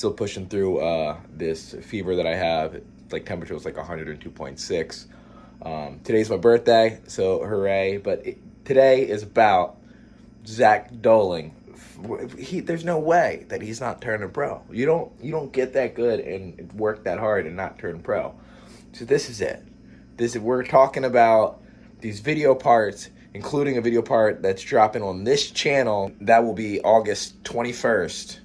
Still pushing through this fever that I have. Like temperature was like 102.6. Today's my birthday, so hooray. But today is about Zach Doling. There's no way that he's not turning pro. You don't get that good and work that hard and not turn pro. So this is it. We're talking about these video parts, including a video part that's dropping on this channel. That will be August 21st.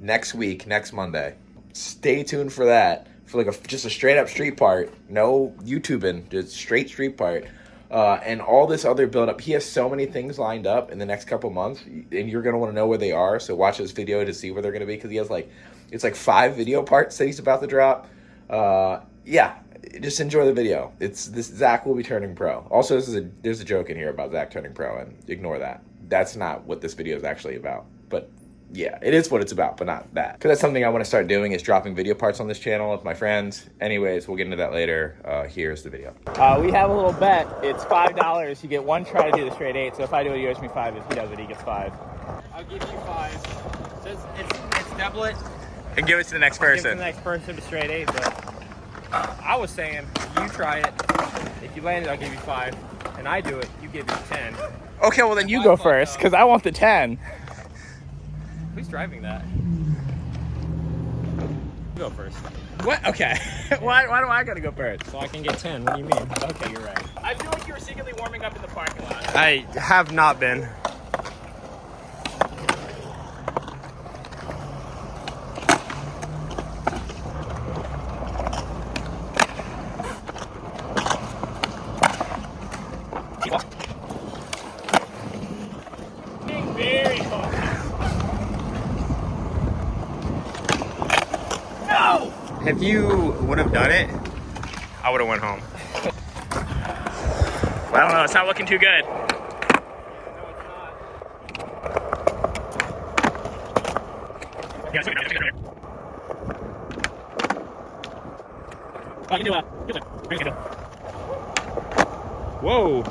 Next week, next Monday. Stay tuned for that. For like just a straight up street part. No YouTubing, just straight street part. And all this other build up. He has so many things lined up in the next couple months, and you're gonna want to know where they are. So watch this video to see where they're gonna be, because he has it's like 5 video parts that he's about to drop. Yeah, just enjoy the video. Zach will be turning pro. Also, there's a joke in here about Zach turning pro, and ignore that. That's not what this video is actually about. But yeah, it is what it's about, but not that. Because that's something I want to start doing, is dropping video parts on this channel with my friends. Anyways, we'll get into that later. Here's the video. We have a little bet. It's $5. You get one try to do the straight 8. So if I do it, you owe me 5. If he does it, he gets 5. I'll give you 5. So it's double it. And give it to the next Give it to person. the next person to straight 8. But I was saying, you try it. If you land it, I'll give you 5. And I do it, you give me 10. Okay, well then you go first, because I want the 10. Who's driving that? You go first. What? Okay. Why do I gotta go first? So I can get 10. What do you mean? Okay, you're right. I feel like you were secretly warming up in the parking lot. I have not been. Being very close. No! If you would have done it, I would have went home. Well, I don't know. It's not looking too good. Whoa.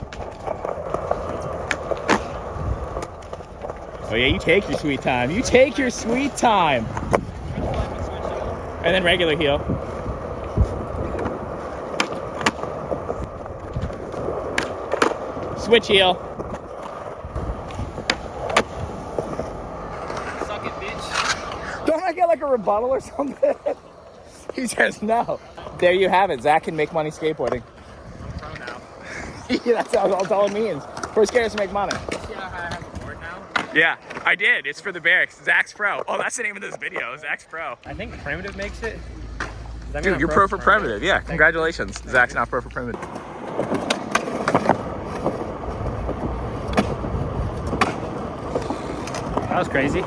Oh yeah, you take your sweet time. You take your sweet time. And then regular heel. Switch heel. Suck it, bitch. Don't I get like a rebuttal or something? He says no. There you have it. Zach can make money skateboarding. I'm pro now. Yeah, that's all it means. First gear is to make money. See how I have a board now? Yeah, I did. It's for the Barracks. Zach's pro. Oh, that's the name of this video. Zach's pro. I think Primitive makes it. Does that mean Dude, I'm you're pro for Primitive. Yeah, congratulations. Zach's not pro for Primitive. That was crazy.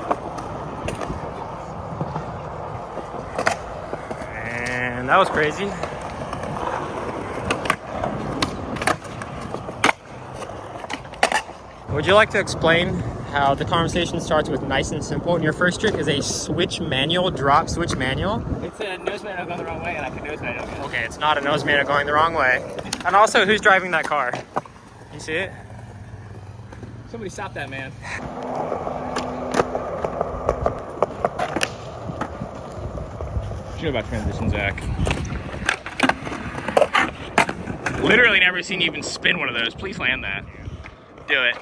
And that was crazy. Would you like to explain how the conversation starts with nice and simple, and your first trick is a switch manual, drop switch manual? It's a nose manual going the wrong way, and I can nose manual it. Okay, it's not a nose manual going the wrong way. And also, who's driving that car? You see it? Somebody stop that man. What you know about transition, Zach? Literally never seen you even spin one of those. Please land that. Do it.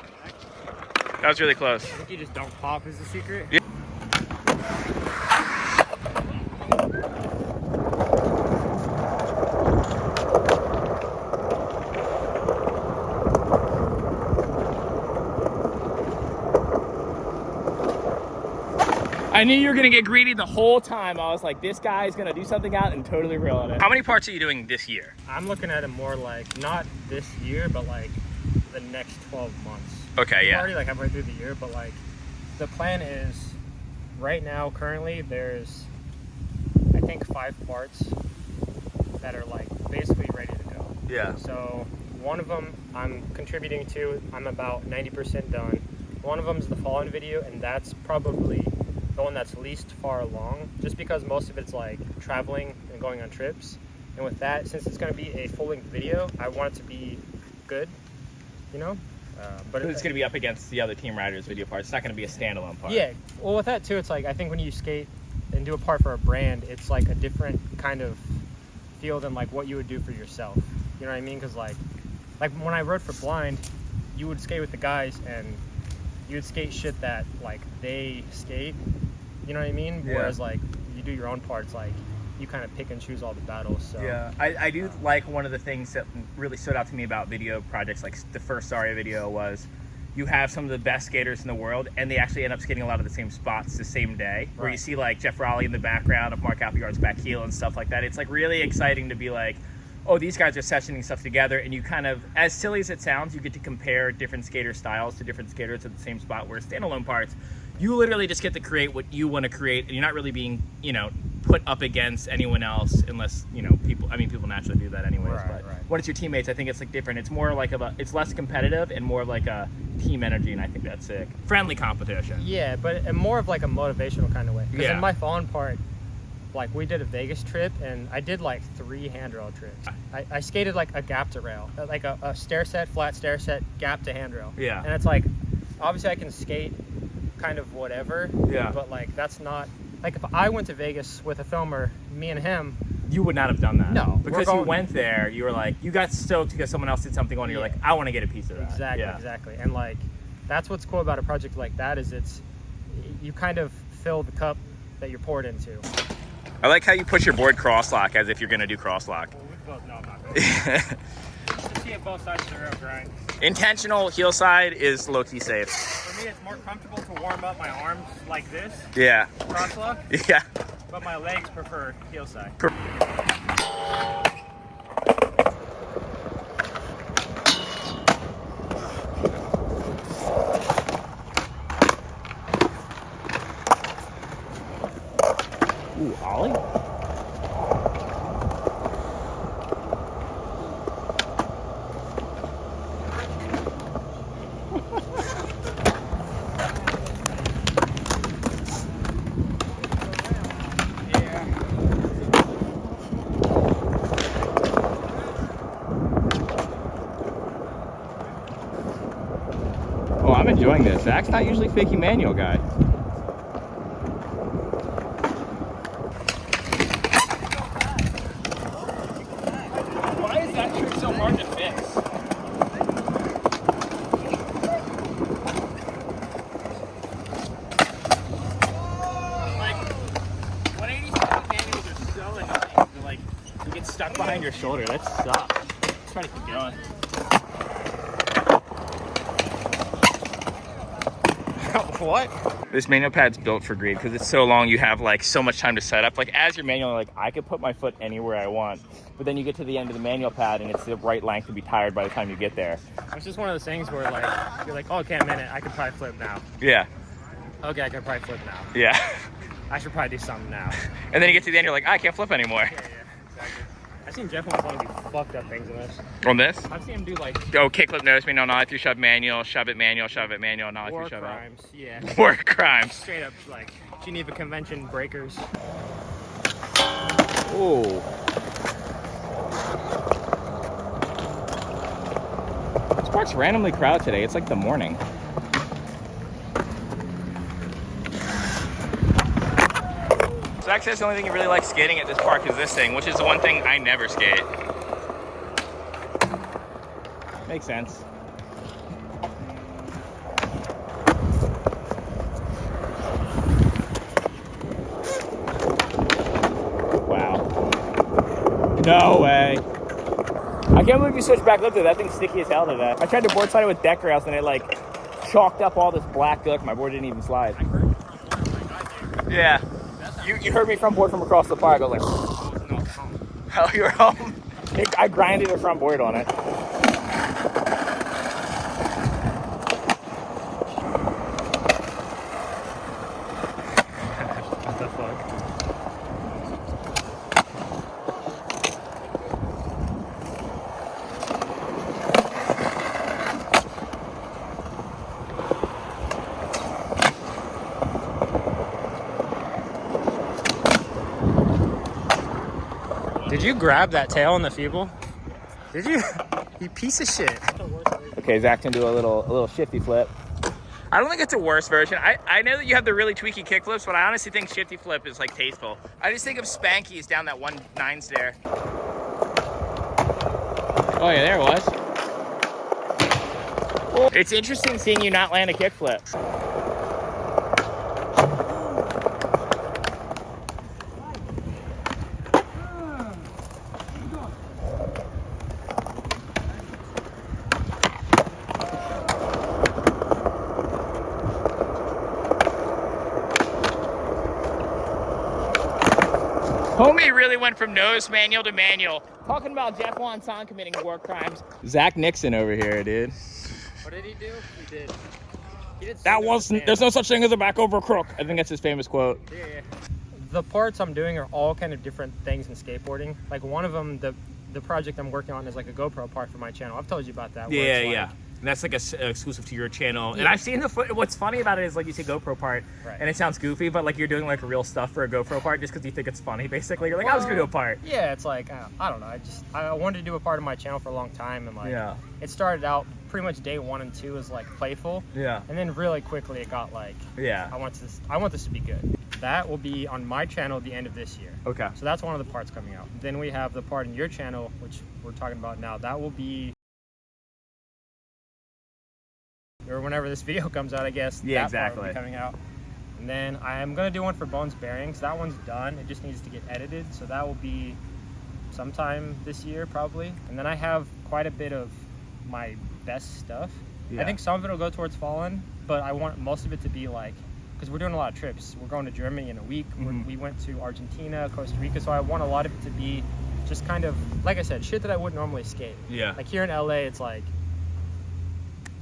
That was really close. I think you just don't pop is the secret. Yeah. I knew you were gonna get greedy the whole time. I was like, this guy's gonna do something out and totally reel on it. How many parts are you doing this year? I'm looking at it more like, not this year, but like the next 12 months. Okay, I'm yeah. already like halfway through the year, but like the plan is right now, currently, there's I think 5 parts that are like basically ready to go. Yeah. So one of them I'm contributing to, I'm about 90% done. One of them is the Fallen video, and that's probably the one that's least far along, just because most of it's like traveling and going on trips. And with that, since it's going to be a full-length video, I want it to be good, you know? But it's going to be up against the other Team Riders video part. It's not going to be a standalone part. Yeah, well with that too, it's like, I think when you skate and do a part for a brand, it's like a different kind of feel than like what you would do for yourself. You know what I mean? Because like when I rode for Blind, you would skate with the guys and you would skate shit that like they skate. You know what I mean? Yeah. Whereas like you do your own parts, like you kind of pick and choose all the battles. So Yeah, I do like one of the things that really stood out to me about video projects, like the first Saria video, was you have some of the best skaters in the world, and they actually end up skating a lot of the same spots the same day. Where you see like Jeff Raleigh in the background of Mark Appleyard's back heel and stuff like that. It's like really exciting to be like, oh, these guys are sessioning stuff together, and you kind of, as silly as it sounds, you get to compare different skater styles to different skaters at the same spot. Where standalone parts, you literally just get to create what you want to create, and you're not really being, you know, put up against anyone else, unless, you know, people naturally do that anyways. But when it's your teammates, I think it's like different. It's more like it's less competitive and more of like a team energy, and I think that's sick. Friendly competition. Yeah, but more of like a motivational kind of way. Because Yeah. in my fallen part, like we did a Vegas trip and I did like 3 handrail tricks. I skated like a gap to rail, like a stair set, flat stair set, gap to handrail. Yeah. And it's like, obviously I can skate kind of whatever. Yeah. But like that's not, like if I went to Vegas with a filmer, me and him, You would not have done that. No, Because you went there, you were like, you got stoked because someone else did something on, and you're like, I want to get a piece of that. Exactly, Yeah. exactly. And like, that's what's cool about a project like that is you kind of fill the cup that you're poured into. I like how you put your board cross-lock as if you're going to do cross-lock. Well, we both know I'm not going to. Just to see if both sides of the rail grind. Intentional heel side is low-key safe. For me, it's more comfortable to warm up my arms like this, Yeah. cross-lock, Yeah. but my legs prefer heel side. Ooh, ollie? Oh, I'm enjoying this. Zach's not usually fakie manual guy. Why is that trick so hard to fix? Like, 180 manuals are so annoying. They're like, you get stuck behind your shoulder. That sucks. Try to keep going. What? This manual pad's built for greed because it's so long. You have like so much time to set up. Like as your manual, like I could put my foot anywhere I want, but then you get to the end of the manual pad and it's the right length to be tired by the time you get there. It's just one of those things where like you're like, oh, okay, a minute, I could probably flip now. Yeah. Okay, I could probably flip now. Yeah. I should probably do something now. And then you get to the end, you're like, I can't flip anymore. Yeah, exactly. I've seen Jeff want to do fucked up things in this. On this? I've seen him do like Oh, kickflip nose manual, not if you shove manual, shove it manual, not if war you shove crimes. Yeah. out. War crimes. Straight up like Geneva Convention breakers. Ooh. This park's randomly crowded today. It's like the morning. Zach says the only thing he really likes skating at this park is this thing, which is the one thing I never skate. Makes sense. Wow. No way. I can't believe you switched back up to that. Thing's sticky as hell to that. I tried to board slide it with deck rails and it like chalked up all this black dirt. My board didn't even slide. Yeah. You heard me front board from across the park. I was like, oh, you were home? I grinded a front board on it. What the fuck? Did you grab that tail in the Feeble? Did you? You piece of shit. Okay, Zach can do a little shifty flip. I don't think it's a worse version. I know that you have the really tweaky kick flips, but I honestly think shifty flip is like tasteful. I just think of Spanky's down that 1.9 stair. Oh yeah, there it was. It's interesting seeing you not land a kick flip. Homie really went from nose manual to manual. Talking about Jeff Wonson committing war crimes. Zach Nixon over here, dude. What did he do? He did That wasn't, there's no such thing as a back over crook. I think that's his famous quote. Yeah. The parts I'm doing are all kind of different things in skateboarding. Like one of them, the project I'm working on is like a GoPro part for my channel. I've told you about that. Yeah, like, yeah. And that's like a exclusive to your channel. Yeah. And I've seen the foot. What's funny about it is like you say GoPro part, right. and it sounds goofy, but like you're doing like real stuff for a GoPro part just because you think it's funny. Basically, you're like, I was gonna do a part. Yeah, it's like I don't know. I wanted to do a part of my channel for a long time, and like Yeah. it started out pretty much day 1 and 2 as like playful. Yeah. And then really quickly it got like, Yeah. I want this to be good. That will be on my channel at the end of this year. Okay. So that's one of the parts coming out. Then we have the part in your channel, which we're talking about now. That will be, or whenever this video comes out, I guess. Yeah, that part exactly. will be coming out. And then I'm gonna do one for Bones Bearings. That one's done. It just needs to get edited. So that will be sometime this year probably. And then I have quite a bit of my best stuff. Yeah. I think some of it will go towards Fallen, but I want most of it to be like, because we're doing a lot of trips. We're going to Germany in a week. Mm-hmm. We went to Argentina, Costa Rica. So I want a lot of it to be just kind of, like I said, shit that I wouldn't normally skate. Yeah. Like here in LA, it's like,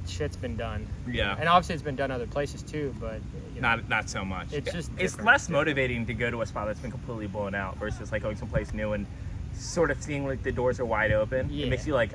shit's been done. Yeah. And obviously it's been done other places too, but you know, Not so much. it's just It's different. less motivating to go to a spot that's been completely blown out versus like going someplace new and sort of seeing like the doors are wide open. Yeah. It makes you like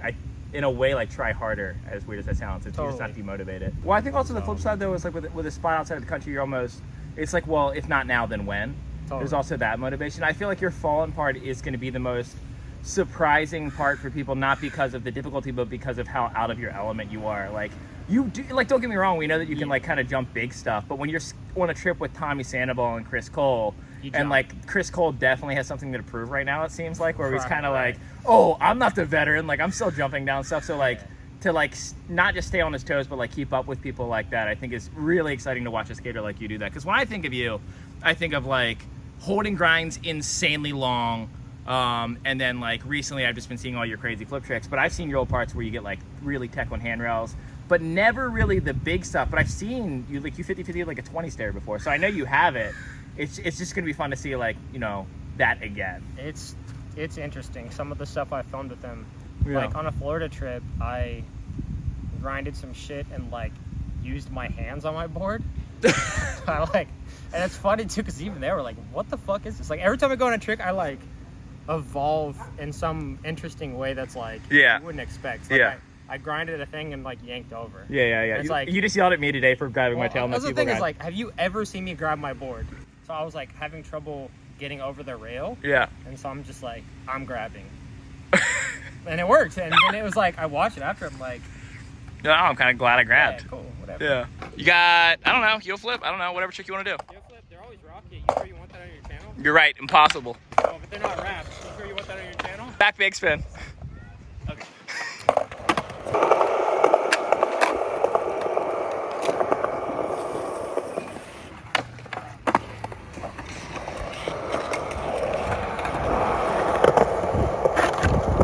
in a way like try harder, as weird as that sounds. It's just not demotivated. Well, I think also the flip side though is like with a spot outside of the country, you're almost, it's like, well, if not now, then when? Totally. There's also that motivation. I feel like your Fallen part is going to be the most surprising part for people, not because of the difficulty, but because of how out of your element you are. Like you do, like, don't get me wrong, we know that you can like kind of jump big stuff, but when you're on a trip with Tommy Sandoval and Chris Cole, and like Chris Cole definitely has something to prove right now, it seems like, where he's kind of like, oh, I'm not the veteran, like I'm still jumping down stuff. So like to like not just stay on his toes, but like keep up with people like that, I think is really exciting to watch a skater like you do that. Because when I think of you, I think of like holding grinds insanely long. And then like recently I've just been seeing all your crazy flip tricks, but I've seen your old parts where you get like really tech on handrails, but never really the big stuff. But I've seen you like you 50-50 like a 20 stair before, so I know you have it. It's just gonna be fun to see like, you know, that again. It's interesting. Some of the stuff I filmed with them, Yeah. like on a Florida trip, I grinded some shit and like used my hands on my board. I like, and it's funny too, because even they were like, what the fuck is this? Like every time I go on a trick, I like evolve in some interesting way that's like, Yeah. you wouldn't expect. Like, Yeah. I grinded a thing and like yanked over. Yeah. It's like, you just yelled at me today for grabbing my tail. That's the thing is like, have you ever seen me grab my board? So I was like having trouble getting over the rail. Yeah. And so I'm just like, I'm grabbing. And it worked. And then it was like, I watched it after. I'm like, No, I'm kind of glad I grabbed. yeah, cool, whatever. Yeah. You got, I don't know, heel flip. I don't know, whatever trick you want to do. Heel flip, they're always rocky. You sure you want that on your channel? You're right, impossible. Oh, but they're not wrapped. You sure you want that on your channel? Back big spin. Okay.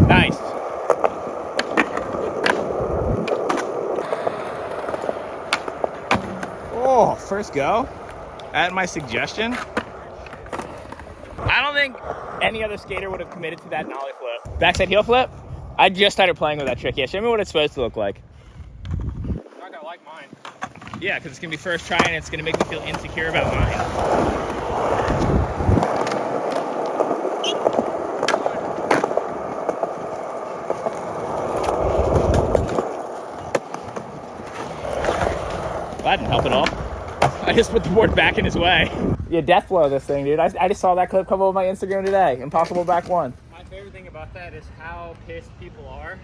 Nice. Oh, first go. At my suggestion. I don't think any other skater would have committed to that nollie flip. Backside heel flip? I just started playing with that trick. Yeah, show me what it's supposed to look like. You're not gonna like mine. Yeah, because it's going to be first try and it's going to make me feel insecure about mine. That didn't help at all. I just put the board back in his way. Yeah, death blow this thing, dude. I just saw that clip come over my Instagram today. Impossible back one. My favorite thing about that is how pissed people are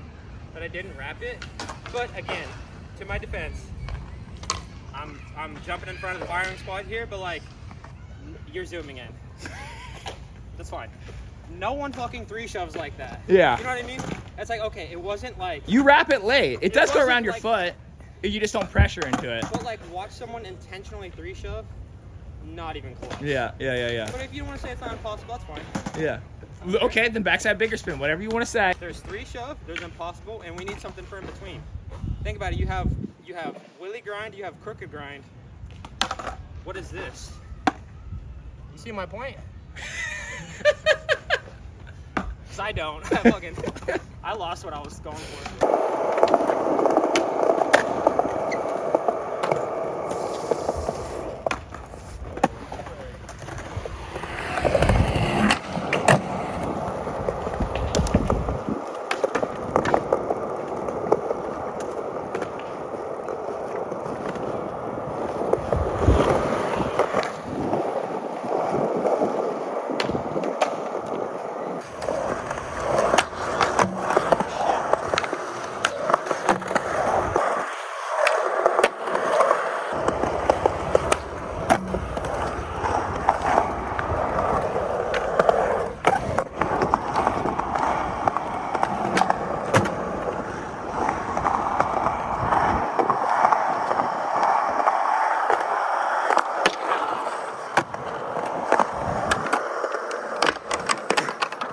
that I didn't wrap it. But again, to my defense, I'm jumping in front of the firing squad here, but like, you're zooming in. That's fine. No one fucking 3 shoves like that. Yeah. You know what I mean? It's like, okay, it wasn't like. You wrap it late. It does go wasn't around your like- foot. You just don't pressure into it. But like, watch someone intentionally 3 shove. Not even close. Yeah. But if you don't want to say it's not impossible, that's fine. Yeah. Okay, then backside bigger spin, whatever you want to say. There's 3 shove, there's impossible, and we need something for in between. Think about it. You have wheelie grind, you have crooked grind. What is this? You see my point? Cause I don't. I lost what I was going for.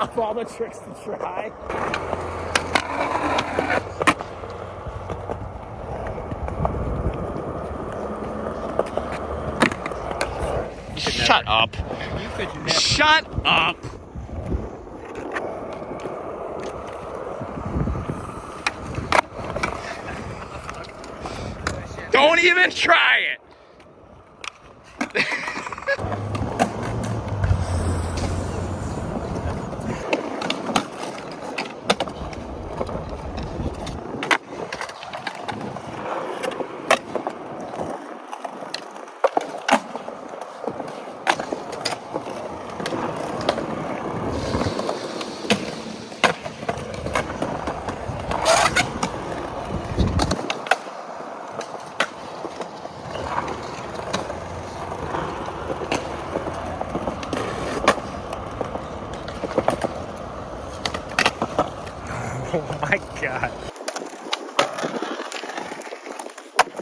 Of all the tricks to try. Shut up. You could never. Shut up. Don't even try it. Oh my god.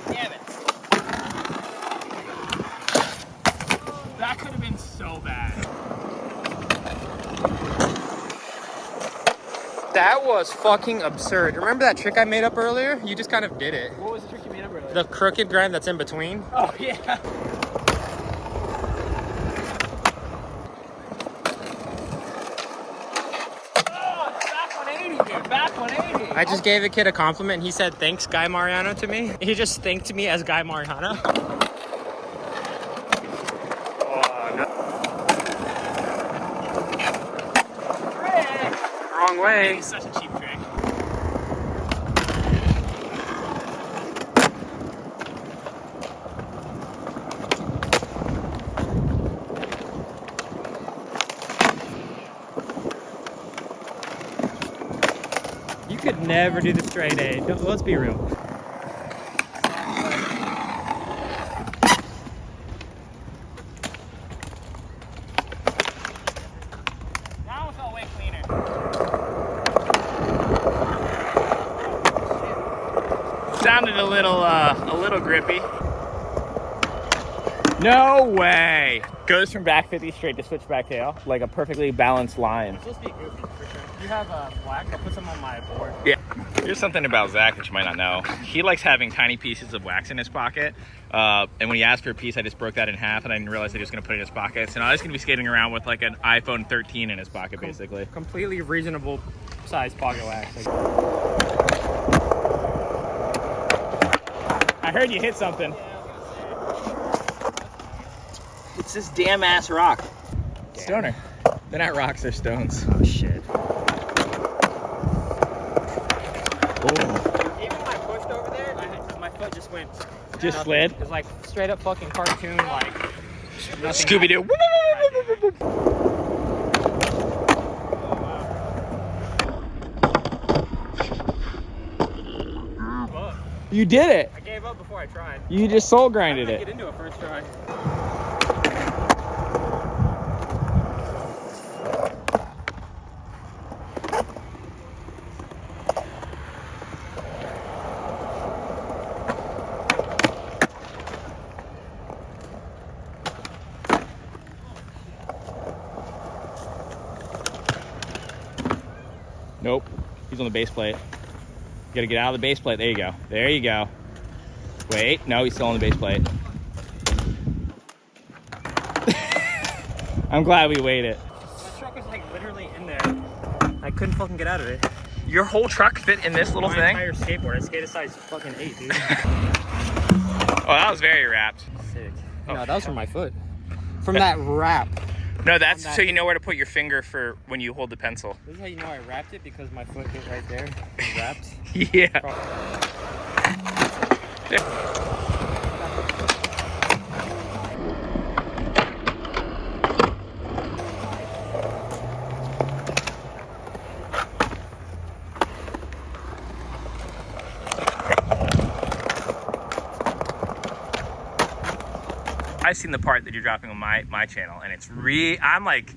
Damn it. That could have been so bad. That was fucking absurd. Remember that trick I made up earlier? You just kind of did it. What was the trick you made up earlier? The crooked grind that's in between. Oh, yeah. Oh, it's back 180, dude. Back 180. I just gave a kid a compliment and he said, thanks, Guy Mariano, to me. He just thanked me as Guy Mariano. Wrong way. It's such a cheap trick. You could never do the straight A. Let's be real. That one felt way cleaner. Sounded a little grippy. No way. Goes from back 50 straight to switchback tail, like a perfectly balanced line. It's supposed to be goofy, for sure. You have wax? I'll put some on my board. Yeah. Here's something about Zach that you might not know. He likes having tiny pieces of wax in his pocket. And when he asked for a piece, I just broke that in half, and I didn't realize that he was going to put it in his pocket. So now he's going to be skating around with like an iPhone 13 in his pocket, basically. Completely reasonable size pocket wax. I heard you hit something. It's this damn ass rock. Stoner. They're not rocks, they're stones. Oh shit. Oh. Even when I pushed over there, my foot just went. Just nothing. slid? It was like straight up fucking cartoon, like. Scooby Doo. You did it. I gave up before I tried. You just soul grinded I it. get into it first try. Nope. He's on the base plate. You gotta get out of the base plate. There you go. There you go. Wait. No, he's still on the base plate. I'm glad we waited. My truck was like literally in there. I couldn't fucking get out of it. Your whole truck fit in this little My thing? entire skateboard. I skated size fucking 8, dude. Oh, that was very wrapped. Sick. Oh, No, that was from my foot. From that wrap. No, that's that- so you know where to put your finger for when you hold the pencil. This is how you know I wrapped it, because my foot hit right there. It wrapped. Yeah. I've seen the part that you're dropping on my channel, and it's I'm like,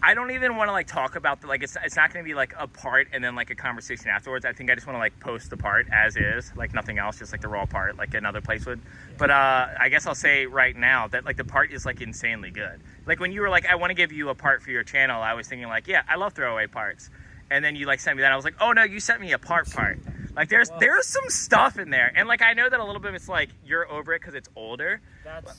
I don't even want to like talk about the, like, it's not going to be like a part and then like a conversation afterwards. I think I just want to like post the part as is, like nothing else, just like the raw part, like another place would. But I guess I'll say right now that like the part is like insanely good. Like when you were like, I want to give you a part for your channel, I was thinking like, yeah, I love throwaway parts. And then you like sent me that. I was like, oh no, you sent me a part. Like there's some stuff in there. And like, I know that a little bit it's like, you're over it because it's older.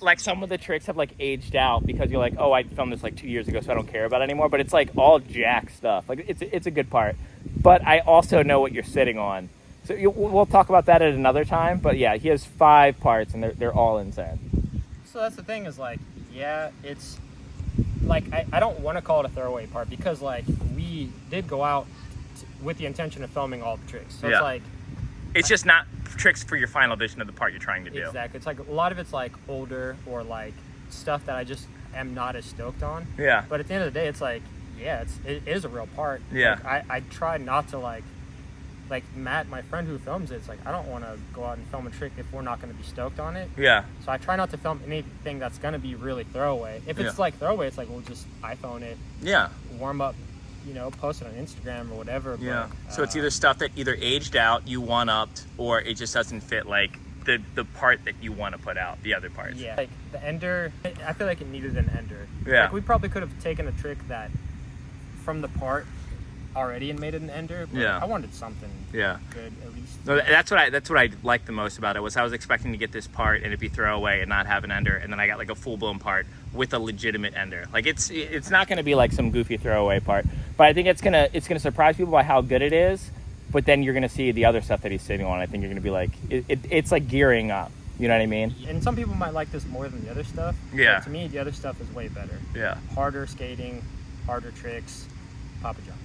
Like some of the tricks have like aged out because you're like, oh, I filmed this like 2 years ago, so I don't care about it anymore. But it's like all jack stuff. Like it's a good part. But I also know what you're sitting on. So we'll talk about that at another time. But yeah, he has 5 parts and they're all insane. So that's the thing is like, yeah, it's like, I don't want to call it a throwaway part, because like we did go out with the intention of filming all the tricks. So Yeah. it's like, It's just not tricks for your final vision of the part you're trying to do. exactly. It's like a lot of it's like older or like stuff that I just am not as stoked on. Yeah. But at the end of the day, it's like, yeah, it is a real part. Yeah. Like, I try not to like Matt, my friend who films it, it's like, I don't want to go out and film a trick if we're not going to be stoked on it. Yeah. So I try not to film anything that's going to be really throwaway. If it's like throwaway, it's like, we'll just iPhone it, Yeah. warm up, you know, post it on Instagram or whatever. Yeah. But, So it's either stuff that either aged out, you one-upped, or it just doesn't fit like the part that you want to put out, the other parts. yeah, like the ender, I feel like it needed an ender. Yeah. Like we probably could have taken a trick that from the part already and made it an ender. But Yeah. I wanted something Yeah. good at least. No, that's what I liked the most about it, was I was expecting to get this part and it'd be throwaway and not have an ender, and then I got like a full-blown part with a legitimate ender. Like it's not going to be like some goofy throwaway part, but I think it's gonna surprise people by how good it is. But then you're gonna see the other stuff that he's sitting on. I think you're gonna be like, it's like gearing up. You know what I mean? And some people might like this more than the other stuff. Yeah. But to me, the other stuff is way better. Yeah. Harder skating, harder tricks, Papa John's.